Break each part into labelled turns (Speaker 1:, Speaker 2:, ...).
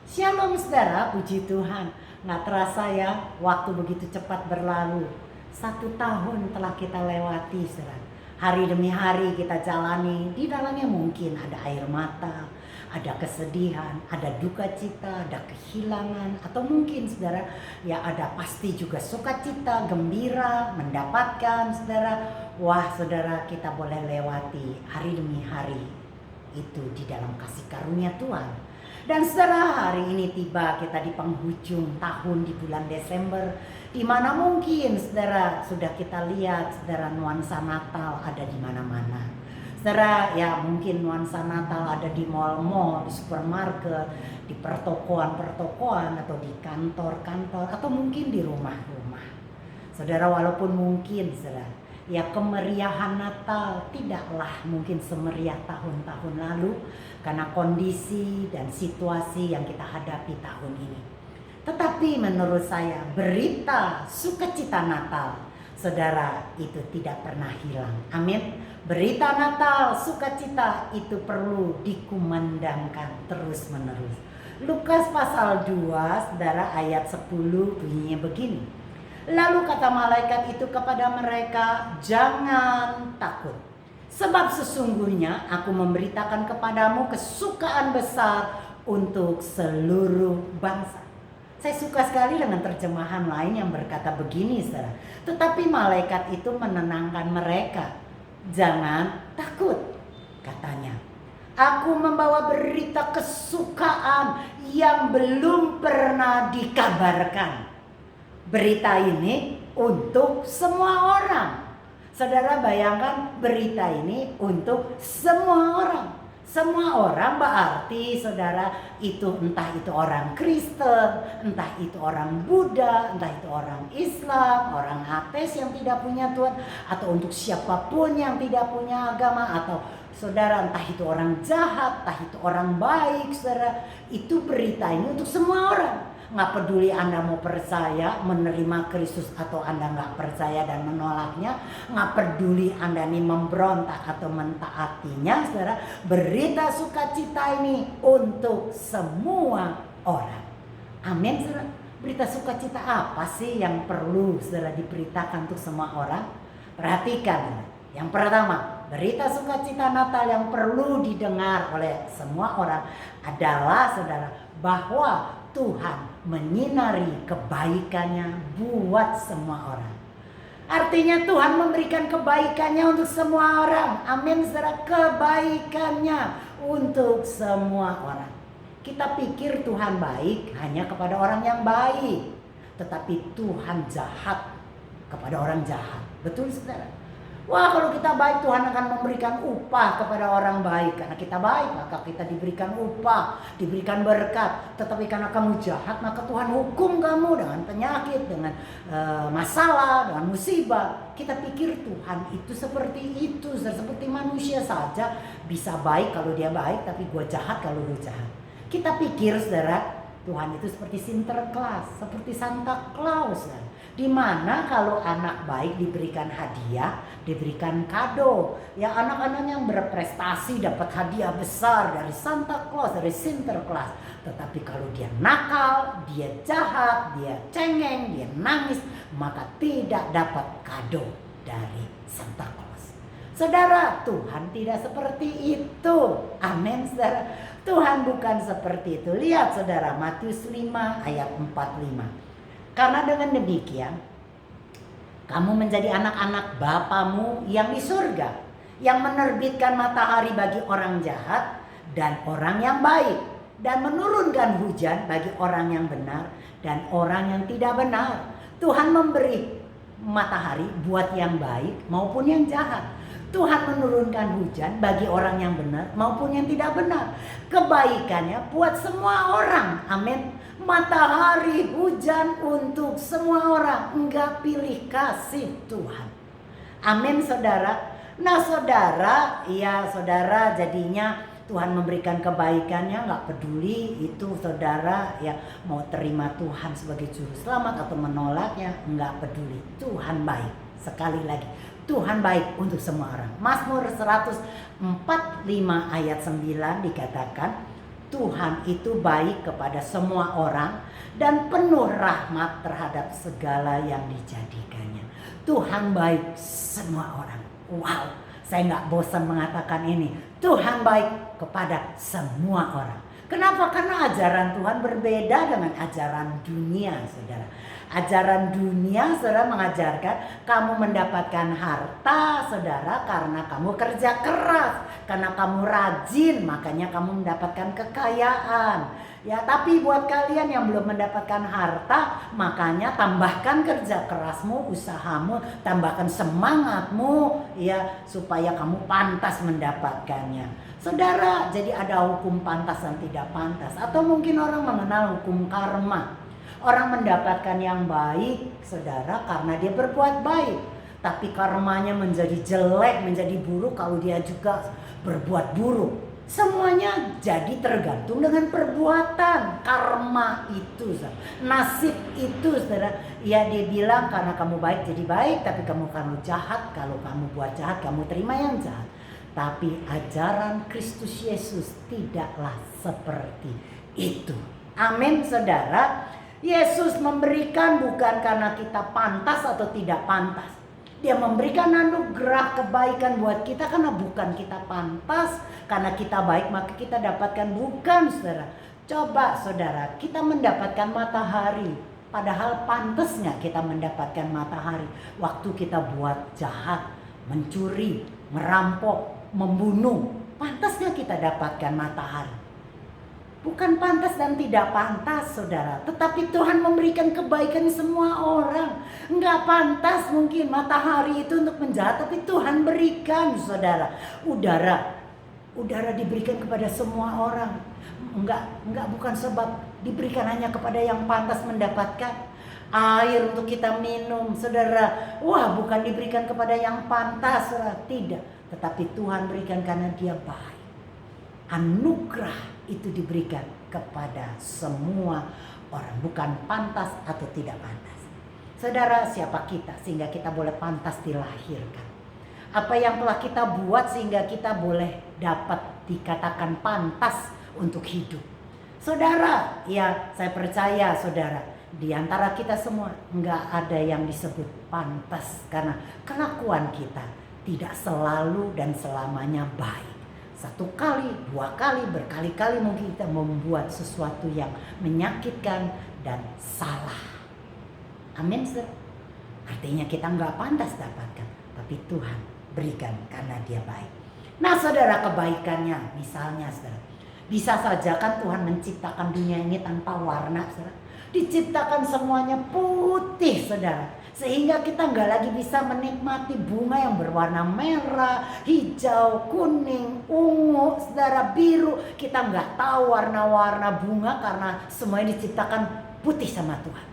Speaker 1: Shalom saudara, puji Tuhan. Nggak terasa ya, waktu begitu cepat berlalu. 1 tahun telah kita lewati saudara. Hari demi hari kita jalani, di dalamnya mungkin ada air mata, ada kesedihan, ada duka cita, ada kehilangan, atau mungkin saudara ya ada pasti juga sukacita, gembira, mendapatkan saudara. Wah saudara, kita boleh lewati hari demi hari itu di dalam kasih karunia Tuhan. Dan saudara, hari ini tiba kita di penghujung tahun di bulan Desember, di mana mungkin saudara sudah kita lihat saudara nuansa Natal ada di mana-mana. Saudara ya mungkin nuansa Natal ada di mal-mal, di supermarket, di pertokoan-pertokoan, atau di kantor-kantor, atau mungkin di rumah-rumah. Saudara, walaupun mungkin saudara ya kemeriahan Natal tidaklah mungkin semeriah tahun-tahun lalu karena kondisi dan situasi yang kita hadapi tahun ini. Tetapi menurut saya berita sukacita Natal saudara itu tidak pernah hilang. Amin. Berita Natal sukacita itu perlu dikumandangkan terus menerus. Lukas pasal 2 saudara ayat 10 bunyinya begini. Lalu kata malaikat itu kepada mereka, jangan takut. Sebab sesungguhnya aku memberitakan kepadamu kesukaan besar untuk seluruh bangsa. Saya suka sekali dengan terjemahan lain yang berkata begini saudara. Tetapi malaikat itu menenangkan mereka. Jangan takut katanya. Aku membawa berita kesukaan yang belum pernah dikabarkan. Berita ini untuk semua orang. Saudara bayangkan berita ini untuk semua orang. Semua orang berarti saudara itu entah itu orang Kristen, entah itu orang Buddha, entah itu orang Islam, orang ateis yang tidak punya Tuhan, atau untuk siapapun yang tidak punya agama, atau saudara entah itu orang jahat, entah itu orang baik, saudara, itu berita ini untuk semua orang. Nggak peduli Anda mau percaya, menerima Kristus, atau Anda nggak percaya dan menolaknya. Nggak peduli Anda ini memberontak atau mentaatinya, saudara. Berita sukacita ini untuk semua orang. Amin, saudara. Berita sukacita apa sih yang perlu saudara diberitakan untuk semua orang? Perhatikan. Yang pertama, berita sukacita Natal yang perlu didengar oleh semua orang adalah saudara bahwa Tuhan menyinari kebaikannya buat semua orang. Artinya Tuhan memberikan kebaikannya untuk semua orang. Amin saudara, kebaikannya untuk semua orang. Kita pikir Tuhan baik hanya kepada orang yang baik, tetapi Tuhan jahat kepada orang jahat. Betul saudara? Wah, kalau kita baik, Tuhan akan memberikan upah kepada orang baik. Karena kita baik, maka kita diberikan upah, diberikan berkat. Tetapi karena kamu jahat, maka Tuhan hukum kamu dengan penyakit, dengan masalah, dengan musibah. Kita pikir Tuhan itu seperti itu, seperti manusia saja. Bisa baik kalau dia baik, tapi gue jahat kalau lu jahat. Kita pikir saudara, Tuhan itu seperti Sinterklas, seperti Santa Claus. Di mana kalau anak baik diberikan hadiah, diberikan kado. Ya anak-anak yang berprestasi dapat hadiah besar dari Santa Claus, dari Sinterklas. Tetapi kalau dia nakal, dia jahat, dia cengeng, dia nangis, maka tidak dapat kado dari Santa Claus. Saudara, Tuhan tidak seperti itu. Amin saudara. Tuhan bukan seperti itu. Lihat saudara, Matius 5 ayat 45. Karena dengan demikian kamu menjadi anak-anak Bapamu yang di surga, yang menerbitkan matahari bagi orang jahat dan orang yang baik, dan menurunkan hujan bagi orang yang benar dan orang yang tidak benar. Tuhan memberi matahari buat yang baik maupun yang jahat. Tuhan menurunkan hujan bagi orang yang benar maupun yang tidak benar. Kebaikannya buat semua orang. Amin. Matahari, hujan untuk semua orang. Enggak pilih kasih Tuhan. Amin saudara. Nah saudara, ya saudara jadinya Tuhan memberikan kebaikannya, nggak peduli itu saudara ya mau terima Tuhan sebagai juru selamat atau menolaknya, nggak peduli. Tuhan baik. Sekali lagi, Tuhan baik untuk semua orang. Mazmur 145 ayat 9 dikatakan, Tuhan itu baik kepada semua orang dan penuh rahmat terhadap segala yang dijadikannya. Tuhan baik semua orang. Wow, saya nggak bosan mengatakan ini. Tuhan baik kepada semua orang. Kenapa? Karena ajaran Tuhan berbeda dengan ajaran dunia, saudara. Ajaran dunia, saudara, mengajarkan kamu mendapatkan harta, saudara, karena kamu kerja keras, karena kamu rajin, makanya kamu mendapatkan kekayaan. Ya, tapi buat kalian yang belum mendapatkan harta, makanya tambahkan kerja kerasmu, usahamu, tambahkan semangatmu, ya, supaya kamu pantas mendapatkannya. Saudara, jadi ada hukum pantas dan tidak pantas, atau mungkin orang mengenal hukum karma. Orang mendapatkan yang baik, saudara, karena dia berbuat baik. Tapi karmanya menjadi jelek, menjadi buruk kalau dia juga berbuat buruk. Semuanya jadi tergantung dengan perbuatan. Karma itu, nasib itu, saudara. Ya, dia bilang karena kamu baik jadi baik, tapi kamu jahat. Kalau kamu buat jahat, kamu terima yang jahat. Tapi ajaran Kristus Yesus tidaklah seperti itu. Amin, saudara. Yesus memberikan bukan karena kita pantas atau tidak pantas. Dia memberikan anugerah kebaikan buat kita karena bukan kita pantas. Karena kita baik maka kita dapatkan, bukan, saudara. Coba, saudara, kita mendapatkan matahari. Padahal pantasnya kita mendapatkan matahari. Waktu kita buat jahat, mencuri, merampok, membunuh, pantasnya kita dapatkan matahari. Bukan pantas dan tidak pantas, saudara. Tetapi Tuhan memberikan kebaikan semua orang. Enggak pantas mungkin matahari itu untuk menjahat, tapi Tuhan berikan, saudara. Udara diberikan kepada semua orang. Bukan sebab diberikan hanya kepada yang pantas mendapatkan. Air untuk kita minum, saudara. Wah, bukan diberikan kepada yang pantas, saudara. Tidak. Tetapi Tuhan berikan karena Dia baik. Anugerah itu diberikan kepada semua orang, bukan pantas atau tidak pantas. Saudara, siapa kita sehingga kita boleh pantas dilahirkan? Apa yang telah kita buat sehingga kita boleh dapat dikatakan pantas untuk hidup? Saudara, ya, saya percaya, saudara, di antara kita semua enggak ada yang disebut pantas karena kelakuan kita tidak selalu dan selamanya baik. Satu kali, dua kali, berkali-kali mungkin kita membuat sesuatu yang menyakitkan dan salah. Amin, saudara. Artinya kita nggak pantas dapatkan, tapi Tuhan berikan karena Dia baik. Nah, saudara, kebaikannya misalnya, saudara, bisa saja kan Tuhan menciptakan dunia ini tanpa warna, saudara. Diciptakan semuanya putih, saudara. Sehingga kita nggak lagi bisa menikmati bunga yang berwarna merah, hijau, kuning, ungu, saudara, biru. Kita nggak tahu warna-warna bunga karena semuanya diciptakan putih sama Tuhan.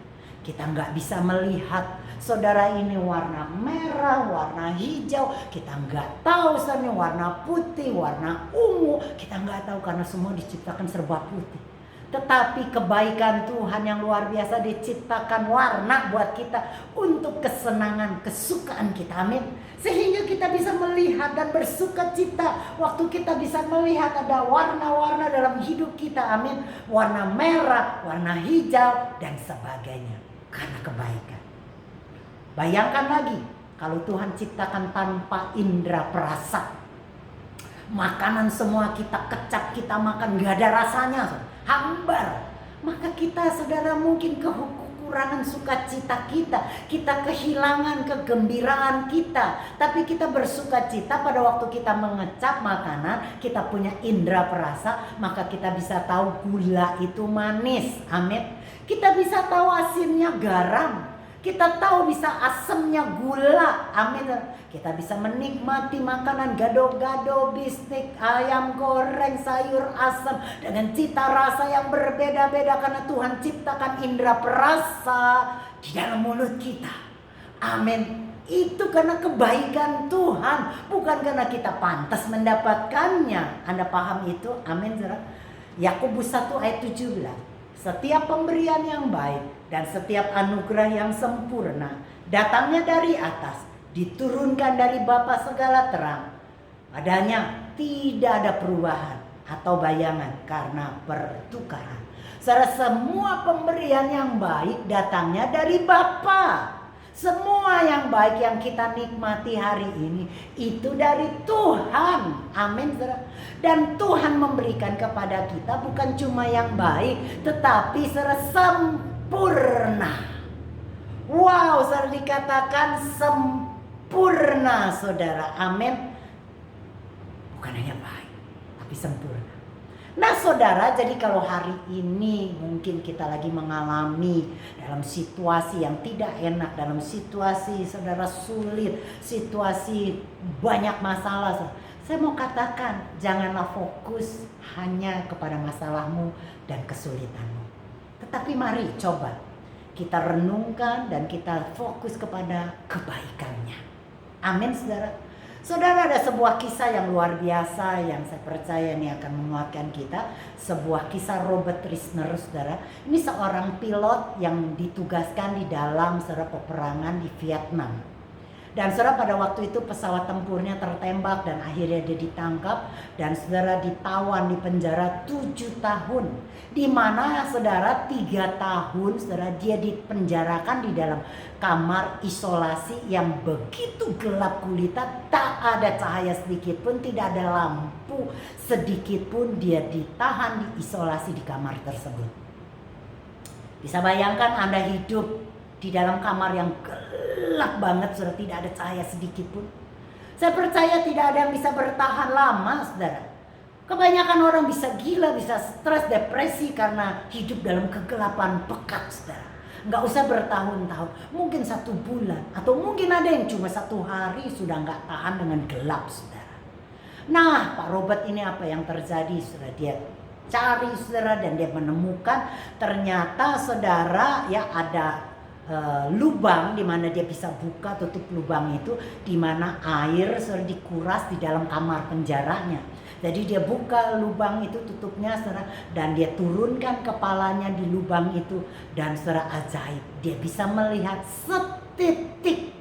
Speaker 1: Kita nggak bisa melihat, saudara, ini warna merah, warna hijau. Kita nggak tahu sebenarnya warna putih, warna ungu. Kita nggak tahu karena semua diciptakan serba putih. Tetapi kebaikan Tuhan yang luar biasa diciptakan warna buat kita untuk kesenangan, kesukaan kita. Amin. Sehingga kita bisa melihat dan bersuka cita waktu kita bisa melihat ada warna-warna dalam hidup kita. Amin. Warna merah, warna hijau dan sebagainya. Karena kebaikan. Bayangkan lagi kalau Tuhan ciptakan tanpa indera perasa. Makanan semua kita kecap, kita makan gak ada rasanya, hambar. Maka kita, saudara, mungkin kekurangan sukacita kita kehilangan kegembiraan kita. Tapi kita bersukacita pada waktu kita mengecap makanan, kita punya indera perasa, maka kita bisa tahu gula itu manis. Amin. Kita bisa tahu asinnya garam. Kita tahu bisa asemnya gula. Amin. Kita bisa menikmati makanan gado-gado, bistik, ayam goreng, sayur asam dengan cita rasa yang berbeda-beda karena Tuhan ciptakan indera perasa di dalam mulut kita. Amin. Itu karena kebaikan Tuhan, bukan karena kita pantas mendapatkannya. Anda paham itu? Amin, saudara. Yakobus 1 ayat 17. Setiap pemberian yang baik dan setiap anugerah yang sempurna datangnya dari atas, diturunkan dari Bapa segala terang. Padanya tidak ada perubahan atau bayangan karena pertukaran. Saudara, semua pemberian yang baik datangnya dari Bapa. Semua yang baik yang kita nikmati hari ini itu dari Tuhan. Amin, saudara. Dan Tuhan memberikan kepada kita bukan cuma yang baik, tetapi saudara, sempurna. Wow, saudara, dikatakan sempurna, saudara. Amin. Bukan hanya baik, tapi sempurna. Nah saudara, jadi kalau hari ini mungkin kita lagi mengalami dalam situasi yang tidak enak, dalam situasi saudara sulit, situasi banyak masalah, saya mau katakan janganlah fokus hanya kepada masalahmu dan kesulitanmu. Tetapi mari coba kita renungkan dan kita fokus kepada kebaikannya. Amin, saudara. Saudara, ada sebuah kisah yang luar biasa yang saya percaya ini akan menguatkan kita. Sebuah kisah Robert Risner, saudara. Ini seorang pilot yang ditugaskan di dalam saudara peperangan di Vietnam. Dan saudara, pada waktu itu pesawat tempurnya tertembak dan akhirnya dia ditangkap. Dan saudara ditawan di penjara 7 tahun. Di mana saudara 3 tahun saudara dia dipenjarakan di dalam kamar isolasi yang begitu gelap gulita. Tak ada cahaya sedikit pun, tidak ada lampu sedikit pun. Dia ditahan, diisolasi di kamar tersebut. Bisa bayangkan Anda hidup di dalam kamar yang gelap banget, saudara, tidak ada cahaya sedikit pun. Saya percaya tidak ada yang bisa bertahan lama, saudara. Kebanyakan orang bisa gila, bisa stres, depresi karena hidup dalam kegelapan pekat, saudara. Nggak usah bertahun-tahun, mungkin 1 bulan, atau mungkin ada yang cuma 1 hari sudah nggak tahan dengan gelap, saudara. Nah, Pak Robert ini apa yang terjadi, saudara? Dia cari, saudara, dan dia menemukan ternyata, saudara, ya ada lubang di mana dia bisa buka tutup lubang itu, di mana air sudah dikuras di dalam kamar penjaranya. Jadi dia buka lubang itu, tutupnya, saudara, dan dia turunkan kepalanya di lubang itu, dan saudara, ajaib, dia bisa melihat setitik.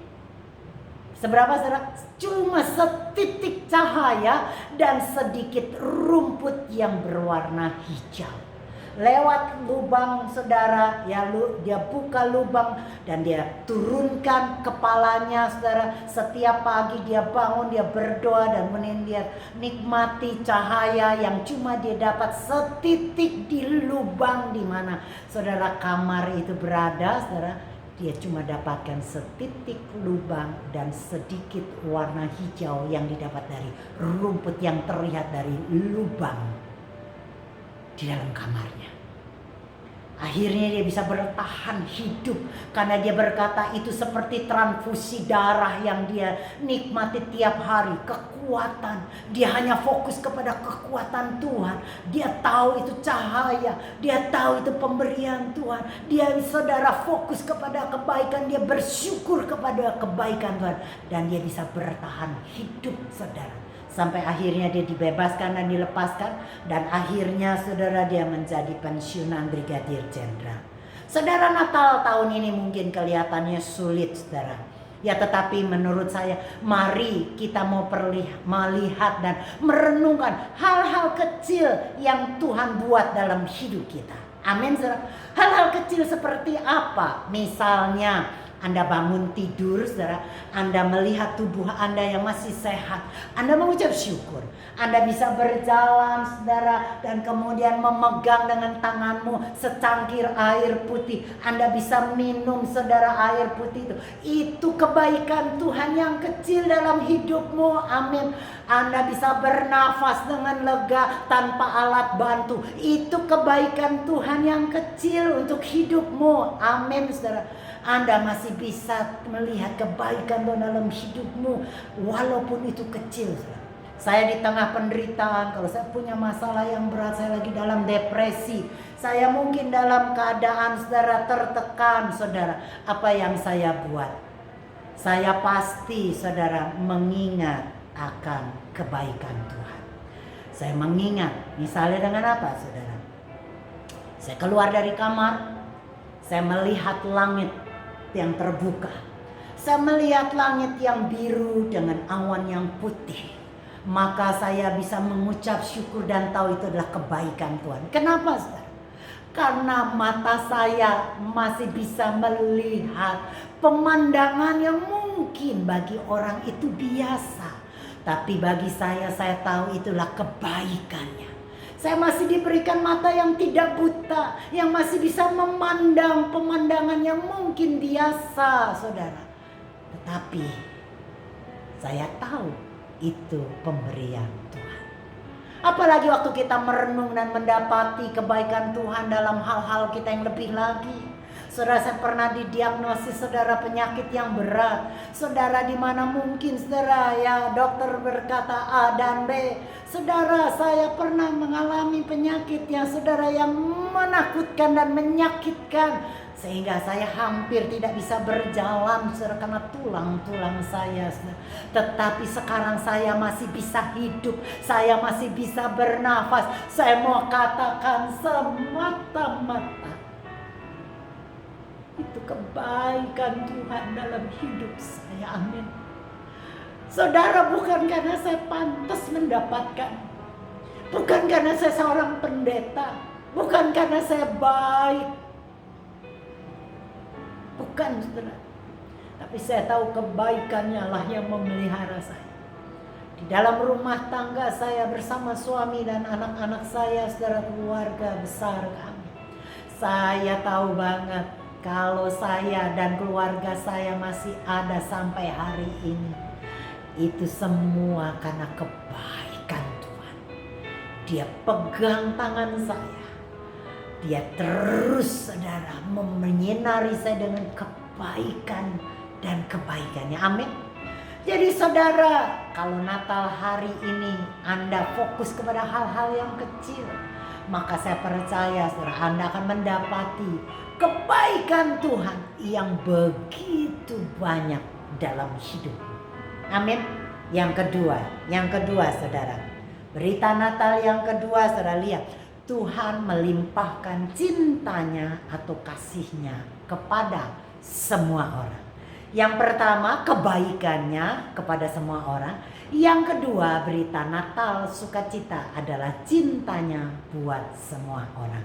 Speaker 1: Seberapa, saudara? Cuma setitik cahaya dan sedikit rumput yang berwarna hijau. Lewat lubang, saudara, ya, dia buka lubang dan dia turunkan kepalanya, saudara. Setiap pagi dia bangun, dia berdoa dan dia nikmati cahaya yang cuma dia dapat setitik di lubang di mana, saudara, kamar itu berada, saudara. Dia cuma dapatkan setitik lubang dan sedikit warna hijau yang didapat dari rumput yang terlihat dari lubang di dalam kamarnya. Akhirnya dia bisa bertahan hidup karena dia berkata itu seperti transfusi darah yang dia nikmati tiap hari. Kekuatan, dia hanya fokus kepada kekuatan Tuhan. Dia tahu itu cahaya, dia tahu itu pemberian Tuhan. Dia, saudara, fokus kepada kebaikan, dia bersyukur kepada kebaikan Tuhan, dan dia bisa bertahan hidup, saudara. Sampai akhirnya dia dibebaskan dan dilepaskan. Dan akhirnya, saudara, dia menjadi pensiunan brigadir jenderal. Saudara, Natal tahun ini mungkin kelihatannya sulit, saudara. Ya, tetapi menurut saya mari kita mau melihat dan merenungkan hal-hal kecil yang Tuhan buat dalam hidup kita. Amin, saudara. Hal-hal kecil seperti apa? Misalnya Anda bangun tidur, saudara, Anda melihat tubuh Anda yang masih sehat, Anda mengucap syukur. Anda bisa berjalan, saudara, dan kemudian memegang dengan tanganmu secangkir air putih. Anda bisa minum, saudara, air putih itu. Itu kebaikan Tuhan yang kecil dalam hidupmu. Amin. Anda bisa bernafas dengan lega tanpa alat bantu. Itu kebaikan Tuhan yang kecil untuk hidupmu. Amin, saudara. Anda masih bisa melihat kebaikan dalam hidupmu walaupun itu kecil. Saya di tengah penderitaan, kalau saya punya masalah yang berat, saya lagi dalam depresi, saya mungkin dalam keadaan, saudara, tertekan, saudara. Apa yang saya buat? Saya pasti, saudara, mengingat akan kebaikan Tuhan. Saya mengingat, misalnya dengan apa, saudara? Saya keluar dari kamar, saya melihat langit yang terbuka. Saya melihat langit yang biru dengan awan yang putih. maka saya bisa mengucap syukur dan tahu itu adalah kebaikan Tuhan. Kenapa, saudara? Karena mata saya masih bisa melihat pemandangan yang mungkin bagi orang itu biasa. Tapi bagi saya tahu itulah kebaikannya. Saya masih diberikan mata yang tidak buta, yang masih bisa memandang pemandangan yang mungkin biasa, saudara. Tetapi saya tahu itu pemberian Tuhan. Apalagi waktu kita merenung dan mendapati kebaikan Tuhan dalam hal-hal kita yang lebih lagi. Saudara, saya pernah didiagnosis saudara penyakit yang berat. Saudara, di mana mungkin saudara ya dokter berkata A dan B. Saudara, saya pernah mengalami penyakit yang saudara yang menakutkan dan menyakitkan. Sehingga saya hampir tidak bisa berjalan saudara, karena tulang-tulang saya saudara. Tetapi sekarang saya masih bisa hidup. Saya masih bisa bernafas. Saya mau katakan semata-mata itu kebaikan Tuhan dalam hidup saya. Amin. Saudara, bukan karena saya pantas mendapatkan, bukan karena saya seorang pendeta, bukan karena saya baik, bukan, saudara. Tapi saya tahu kebaikannya lah yang memelihara saya. Di dalam rumah tangga saya bersama suami dan anak-anak saya, saudara, keluarga besar kami. Saya tahu banget kalau saya dan keluarga saya masih ada sampai hari ini, itu semua karena kebaikan Tuhan. Dia pegang tangan saya. Dia terus, saudara, menyinari saya dengan kebaikan dan kebaikannya. Amin. Jadi saudara, kalau Natal hari ini Anda fokus kepada hal-hal yang kecil, maka saya percaya saudara, Anda akan mendapati kebaikan Tuhan yang begitu banyak dalam hidup. Amin. Yang kedua saudara, berita Natal yang kedua, saudara, lihat, Tuhan melimpahkan cintanya atau kasihnya kepada semua orang. Yang pertama, kebaikannya kepada semua orang. Yang kedua, berita Natal sukacita adalah cintanya buat semua orang.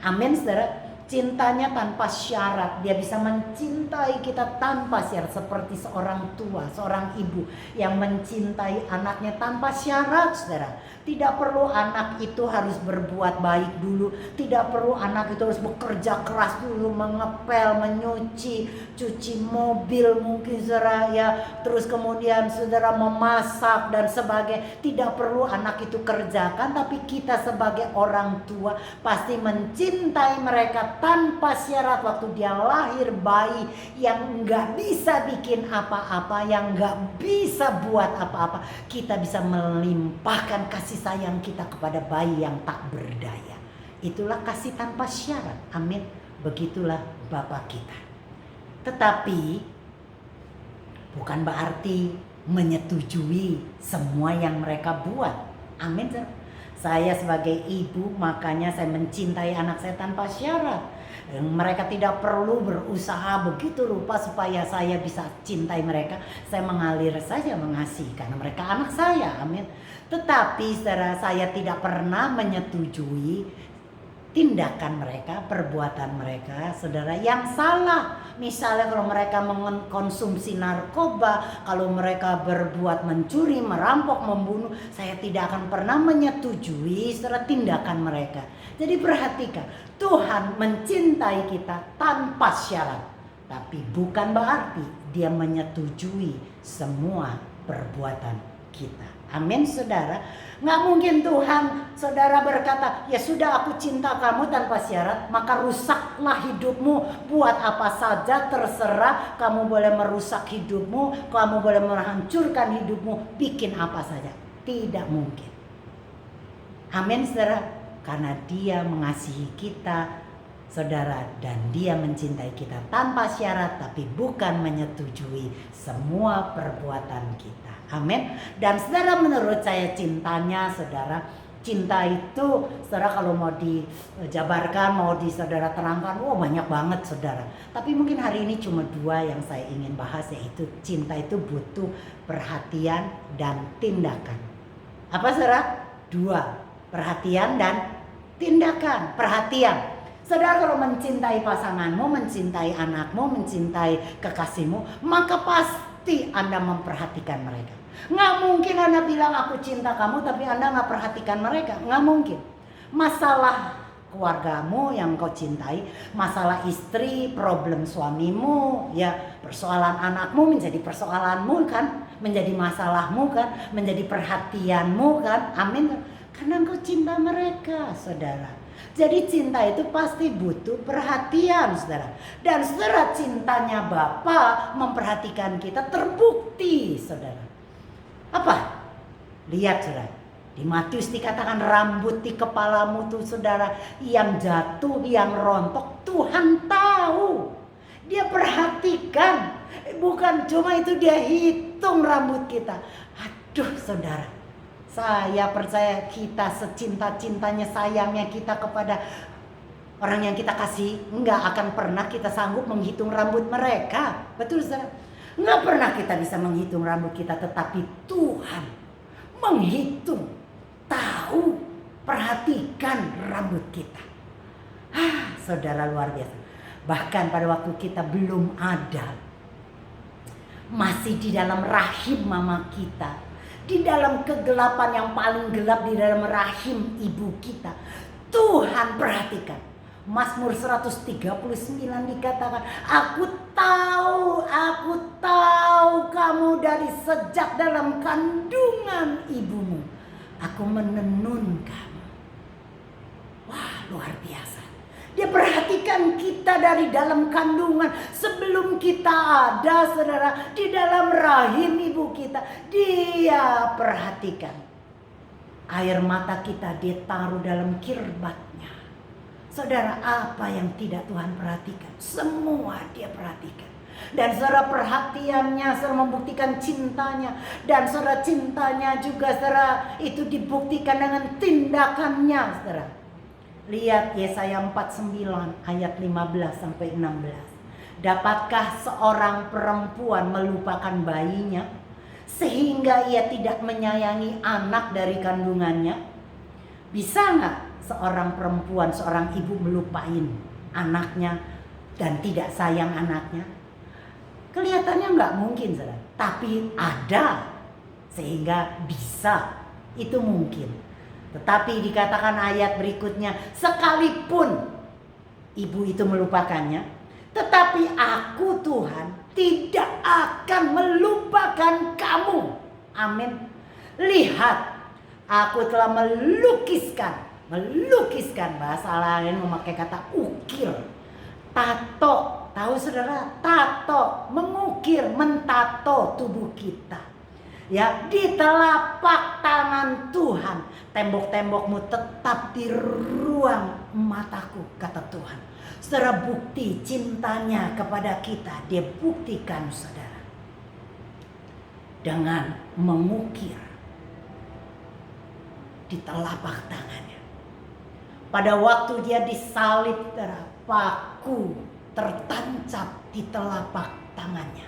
Speaker 1: Amin, saudara. Cintanya tanpa syarat. Dia bisa mencintai kita tanpa syarat, seperti seorang tua, seorang ibu yang mencintai anaknya tanpa syarat, saudara. Tidak perlu anak itu harus berbuat baik dulu. Tidak perlu anak itu harus bekerja keras dulu, mengepel, menyuci, cuci mobil mungkin, saudara ya. Terus kemudian saudara memasak dan sebagainya. Tidak perlu anak itu kerjakan, tapi kita sebagai orang tua pasti mencintai mereka tanpa syarat. Waktu dia lahir, bayi yang nggak bisa bikin apa-apa, yang nggak bisa buat apa-apa, kita bisa melimpahkan kasih sayang kita kepada bayi yang tak berdaya. Itulah kasih tanpa syarat. Amin. Begitulah Bapa kita. Tetapi bukan berarti menyetujui semua yang mereka buat. Amin. Saya sebagai ibu, makanya saya mencintai anak saya tanpa syarat. Mereka tidak perlu berusaha begitu rupa supaya saya bisa cintai mereka. Saya mengalir saja mengasihi karena mereka anak saya. Amin. Tetapi saudara, saya tidak pernah menyetujui tindakan mereka, perbuatan mereka, saudara, yang salah. Misalnya kalau mereka mengkonsumsi narkoba, kalau mereka berbuat mencuri, merampok, membunuh, saya tidak akan pernah menyetujui saudara tindakan mereka. Jadi perhatikan, Tuhan mencintai kita tanpa syarat, tapi bukan berarti dia menyetujui semua perbuatan kita. Amin, saudara. Nggak mungkin Tuhan, saudara, berkata, ya sudah aku cinta kamu tanpa syarat, maka rusaklah hidupmu, buat apa saja terserah, kamu boleh merusak hidupmu, kamu boleh menghancurkan hidupmu, bikin apa saja. Tidak mungkin. Amin, saudara. Karena dia mengasihi kita, saudara, dan dia mencintai kita tanpa syarat, tapi bukan menyetujui semua perbuatan kita. Amin. Dan saudara, menurut saya cintanya, saudara, cinta itu, saudara, kalau mau dijabarkan, mau saudara terangkan, banyak banget, saudara. Tapi mungkin hari ini cuma 2 yang saya ingin bahas, yaitu cinta itu butuh perhatian dan tindakan. Apa saudara? Dua, perhatian dan tindakan. Perhatian. Saudara kalau mencintai pasanganmu, mencintai anakmu, mencintai kekasihmu, maka pasti Anda memperhatikan mereka. Nggak mungkin Anda bilang aku cinta kamu tapi Anda nggak perhatikan mereka. Nggak mungkin. Masalah keluargamu yang kau cintai, masalah istri, problem suamimu, ya persoalan anakmu menjadi persoalanmu kan, menjadi masalahmu kan, menjadi perhatianmu kan, amin. Karena engkau cinta mereka, saudara. Jadi cinta itu pasti butuh perhatian, saudara. Dan saudara, cintanya Bapa memperhatikan kita terbukti, saudara. Apa? Lihat, saudara. Di Matius dikatakan rambut di kepalamu tuh, saudara, yang jatuh, yang rontok, Tuhan tahu. Dia perhatikan. Bukan cuma itu, dia hitung rambut kita. Aduh, saudara. Saya percaya kita secinta-cintanya, sayangnya kita kepada orang yang kita kasih, nggak akan pernah kita sanggup menghitung rambut mereka. Betul, saudara? Nggak pernah kita bisa menghitung rambut kita, tetapi Tuhan menghitung, tahu, perhatikan rambut kita. Saudara, luar biasa. Bahkan pada waktu kita belum ada, masih di dalam rahim mama kita, di dalam kegelapan yang paling gelap di dalam rahim ibu kita, Tuhan perhatikan. Mazmur 139 dikatakan, aku tahu kamu dari sejak dalam kandungan ibumu. Aku menenun kamu. Wah, luar biasa. Dia perhatikan kita dari dalam kandungan. Sebelum kita ada, saudara, di dalam rahim ibu kita, dia perhatikan. Air mata kita dia taruh dalam kirbatnya. Saudara, apa yang tidak Tuhan perhatikan? Semua dia perhatikan. Dan saudara, perhatiannya saudara membuktikan cintanya. Dan saudara, cintanya juga saudara itu dibuktikan dengan tindakannya, saudara. Lihat Yesaya 49 ayat 15 sampai 16. Dapatkah seorang perempuan melupakan bayinya sehingga ia tidak menyayangi anak dari kandungannya? Bisa nggak seorang perempuan, seorang ibu melupain anaknya dan tidak sayang anaknya? Kelihatannya nggak mungkin, saudara. Tapi ada, sehingga bisa, itu mungkin. Tetapi dikatakan ayat berikutnya, sekalipun ibu itu melupakannya, tetapi aku Tuhan tidak akan melupakan kamu. Amin. Lihat, aku telah melukiskan, bahasa lain memakai kata ukir, tato. Tahu saudara, tato, mengukir, mentato tubuh kita. Ya, di telapak tangan Tuhan, tembok-tembokmu tetap di ruang mataku, kata Tuhan. Saudara, bukti cintanya kepada kita, dia buktikan, saudara, dengan mengukir di telapak tangannya. Pada waktu dia disalib, saudara, paku tertancap di telapak tangannya.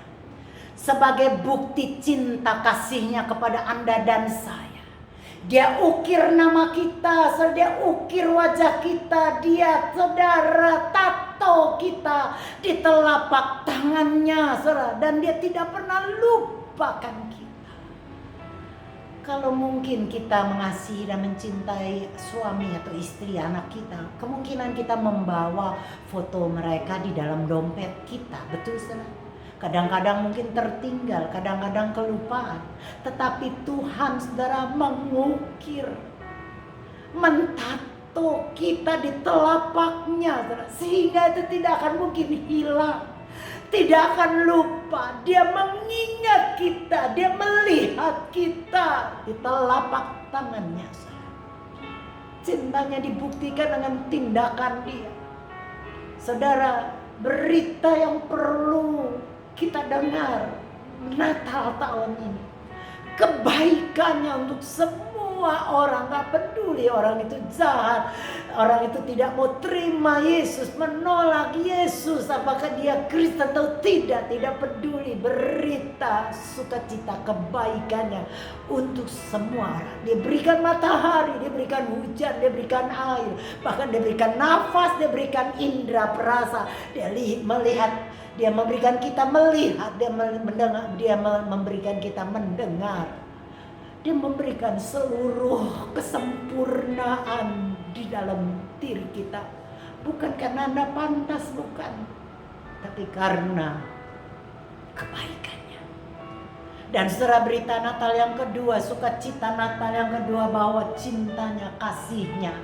Speaker 1: Sebagai bukti cinta kasihnya kepada Anda dan saya. Dia ukir nama kita, dia ukir wajah kita, dia saudara tato kita di telapak tangannya, saudara, dan dia tidak pernah lupakan kita. Kalau mungkin kita mengasihi dan mencintai suami atau istri anak kita, kemungkinan kita membawa foto mereka di dalam dompet kita, betul saudara? Kadang-kadang mungkin tertinggal, kadang-kadang kelupaan. Tetapi Tuhan, saudara, mengukir, mentato kita di telapaknya, saudara, sehingga itu tidak akan mungkin hilang, tidak akan lupa. Dia mengingat kita, dia melihat kita di telapak tangannya, saudara. Cintanya dibuktikan dengan tindakan dia. Saudara, berita yang perlu kita dengar Natal tahun ini, kebaikannya untuk semua semua orang, gak peduli orang itu jahat, orang itu tidak mau terima Yesus, menolak Yesus, apakah dia Kristen atau tidak peduli. Berita sukacita kebaikannya untuk semua orang. Dia berikan matahari, dia berikan hujan, dia berikan air, bahkan dia berikan nafas, dia berikan indera perasa, dia melihat, dia memberikan kita melihat, dia mendengar, dia memberikan kita mendengar. Dia memberikan seluruh kesempurnaan di dalam diri kita. Bukan karena Anda pantas, bukan. Tapi karena kebaikannya. Dan saudara, berita Natal yang kedua, sukacita Natal yang kedua, bahwa cintanya, kasihnya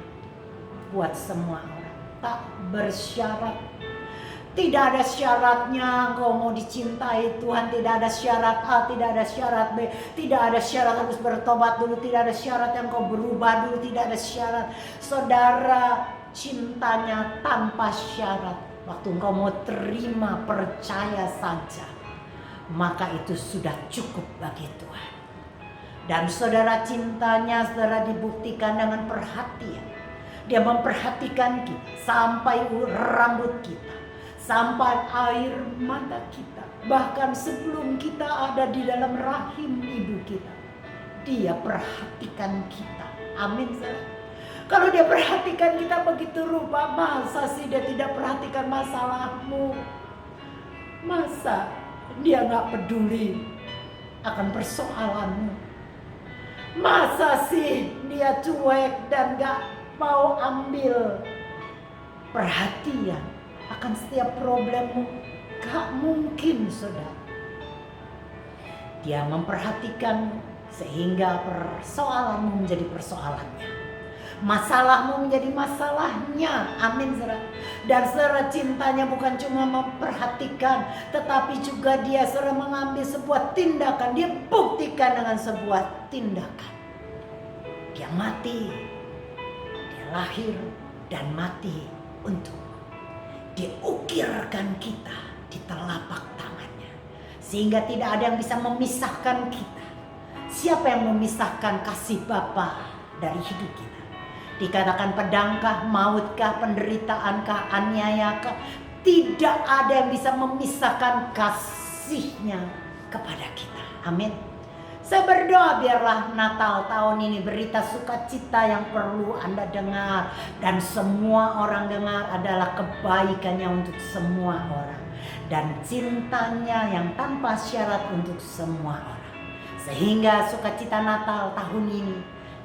Speaker 1: buat semua orang. Tak bersyarat. Tidak ada syaratnya engkau mau dicintai Tuhan. Tidak ada syarat A, tidak ada syarat B. Tidak ada syarat harus bertobat dulu. Tidak ada syarat yang engkau berubah dulu. Tidak ada syarat. Saudara, cintanya tanpa syarat. Waktu engkau mau terima, percaya saja, maka itu sudah cukup bagi Tuhan. Dan saudara, cintanya saudara dibuktikan dengan perhatian. Dia memperhatikan kita sampai rambut kita, sampai air mata kita. Bahkan sebelum kita ada di dalam rahim ibu kita, dia perhatikan kita. Amin, saudara. Kalau dia perhatikan kita begitu rupa, masa sih dia tidak perhatikan masalahmu? Masa dia gak peduli akan persoalanmu? Masa sih dia cuek dan gak mau ambil perhatian akan setiap problemmu? Gak mungkin, saudara. Dia memperhatikan sehingga persoalanmu menjadi persoalannya, masalahmu menjadi masalahnya. Amin, saudara. Dan saudara, cintanya bukan cuma memperhatikan, tetapi juga dia saudara mengambil sebuah tindakan. Dia buktikan dengan sebuah tindakan. Dia mati, dia lahir dan mati untuk diukirkan kita di telapak tangannya, sehingga tidak ada yang bisa memisahkan kita. Siapa yang memisahkan kasih Bapa dari hidup kita? Dikatakan pedangkah, mautkah, penderitaankah, aniayakah, tidak ada yang bisa memisahkan kasihnya kepada kita. Amin. Saya berdoa biarlah Natal tahun ini berita sukacita yang perlu Anda dengar dan semua orang dengar adalah kebaikannya untuk semua orang dan cintanya yang tanpa syarat untuk semua orang, sehingga sukacita Natal tahun ini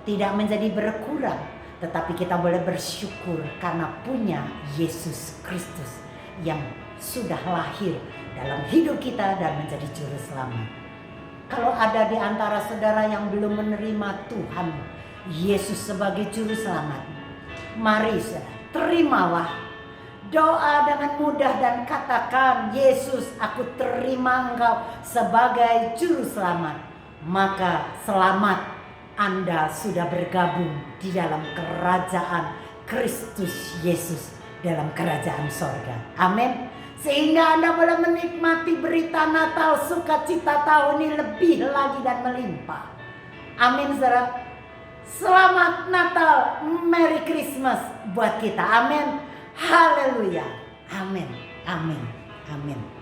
Speaker 1: tidak menjadi berkurang, tetapi kita boleh bersyukur karena punya Yesus Kristus yang sudah lahir dalam hidup kita dan menjadi juru selamat. Kalau ada di antara saudara yang belum menerima Tuhan Yesus sebagai juru selamat, mari saudara, terimalah doa dengan mudah dan katakan, Yesus, aku terima Engkau sebagai juru selamat. Maka selamat, Anda sudah bergabung di dalam kerajaan Kristus Yesus, dalam kerajaan sorga. Amin. Sehingga Anda boleh menikmati berita Natal sukacita tahun ini lebih lagi dan melimpah. Amin, saudara. Selamat Natal, Merry Christmas buat kita. Amin. Haleluya. Amin. Amin. Amin.